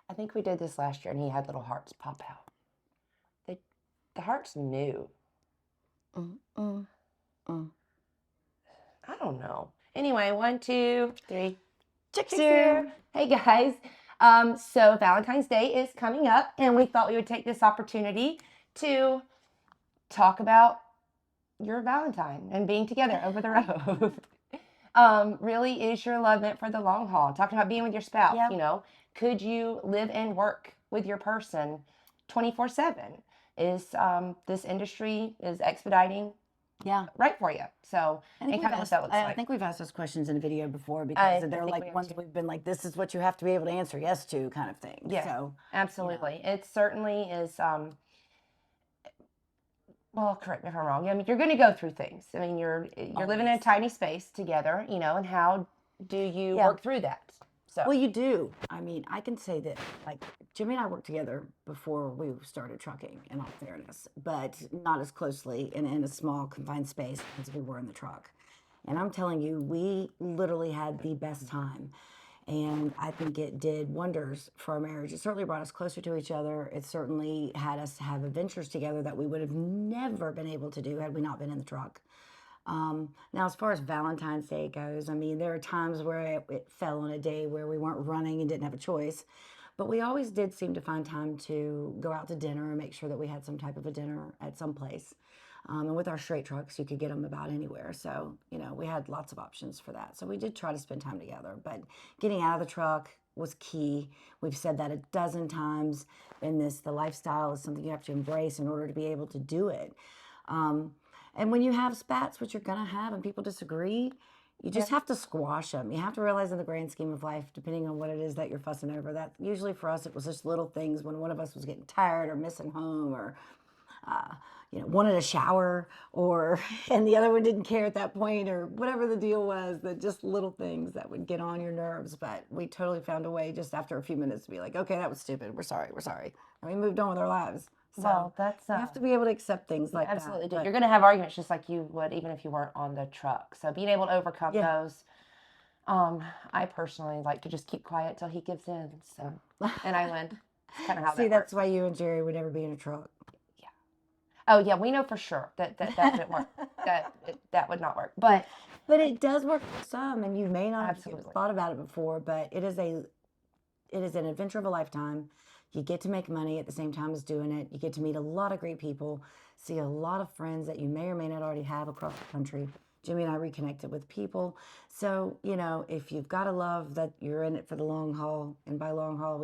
I think we did this last year, and he had little hearts pop out. The hearts knew. Mm. I don't know. Anyway, 1, 2, 3. Chicks Chicks here. here. Hey guys. So Valentine's Day is coming up, and we thought we would take this opportunity to talk about your Valentine and being together over the road. Really, is your love meant for the long haul? Talking about being with your spouse, Yeah. you know, could you live and work with your person 24/7? Is this industry is expediting Yeah. right for you? So, and kind of what that looks I like. think we've asked those questions in a video before because I they're think like we have ones too. we've been like, this is what you have to be able to answer yes to, kind of thing. Yeah, So, absolutely. It certainly is. Well, correct me if I'm wrong. I mean, you're going to go through things. I mean, you're living in a Always. tiny space together, you know, and how do you Yeah. work through that? So, Well, you do. I mean, I can say that, like, Jimmy and I worked together before we started trucking, in all fairness, but not as closely and in a small confined space as we were in the truck. And I'm telling you, we literally had the best time. And I think it did wonders for our marriage. It certainly brought us closer to each other. It certainly had us have adventures together that we would have never been able to do had we not been in the truck. Now, as far as Valentine's Day goes, I mean, there are times where it fell on a day where we weren't running and didn't have a choice. But we always did seem to find time to go out to dinner and make sure that we had some type of a dinner at some place. And with our straight trucks, you could get them about anywhere. So, we had lots of options for that. So we did try to spend time together. But getting out of the truck was key. We've said that a dozen times in this. The lifestyle is something you have to embrace in order to be able to do it. And when you have spats, which you're going to have, and people disagree, you just have to squash them. You have to realize in the grand scheme of life, depending on what it is that you're fussing over, that usually for us, it was just little things when one of us was getting tired or missing home or, wanted a shower or, and the other one didn't care at that point or whatever the deal was, that just little things that would get on your nerves. But we totally found a way just after a few minutes to be like, okay, that was stupid. We're sorry. And we moved on with our lives. So well, that's you have to be able to accept things like absolutely that. do. But You're going to have arguments just like you would even if you weren't on the truck. So being able to overcome those. I personally like to just keep quiet till he gives in. So, and I win. That's kind of how see, that that's works. why you and Jerry would never be in a truck. Yeah. Oh yeah, we know for sure that wouldn't work. That would not work. But it does work for some, and you may not have absolutely. thought about it before, but it is an adventure of a lifetime. You get to make money at the same time as doing it. You get to meet a lot of great people, see a lot of friends that you may or may not already have across the country. Jimmy and I reconnected with people. So, if you've got to love that you're in it for the long haul, and by long haul,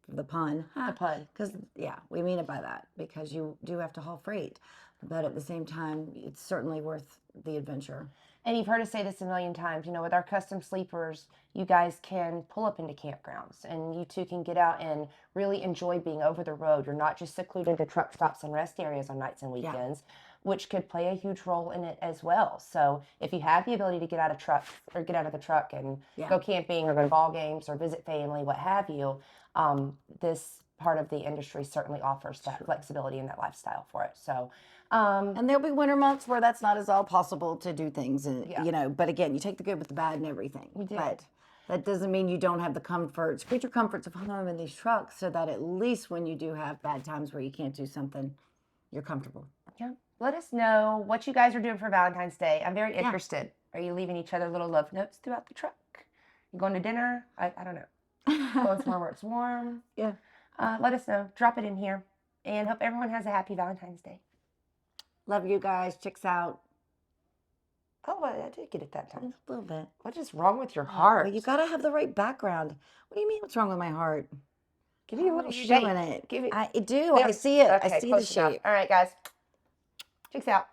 the pun. The pun. Because, we mean it by that, because you do have to haul freight. But at the same time, it's certainly worth the adventure. And you've heard us say this a million times, with our custom sleepers, you guys can pull up into campgrounds and you two can get out and really enjoy being over the road. You're not just secluded to truck stops and rest areas on nights and weekends, which could play a huge role in it as well. So if you have the ability to get out of the truck and go camping or go to ball games or visit family, what have you, this part of the industry certainly offers that flexibility and that lifestyle for it. So, and there'll be winter months where that's not as all possible to do things, and but again, you take the good with the bad and everything. We do. But that doesn't mean you don't have the creature comforts of home in these trucks, so that at least when you do have bad times where you can't do something, you're comfortable. Yeah. Let us know what you guys are doing for Valentine's Day. I'm very interested. Are you leaving each other little love notes throughout the truck? You going to dinner? I don't know. Going somewhere where it's warm? Yeah. Let us know. Drop it in here. And hope everyone has a happy Valentine's Day. Love you guys. Chicks out. Oh, I did get it that time. A little bit. What is wrong with your heart? Well, you got to have the right background. What do you mean what's wrong with my heart? Give me a little shape. I do. I see it. Okay, I see the shape. All right, guys. Chicks out.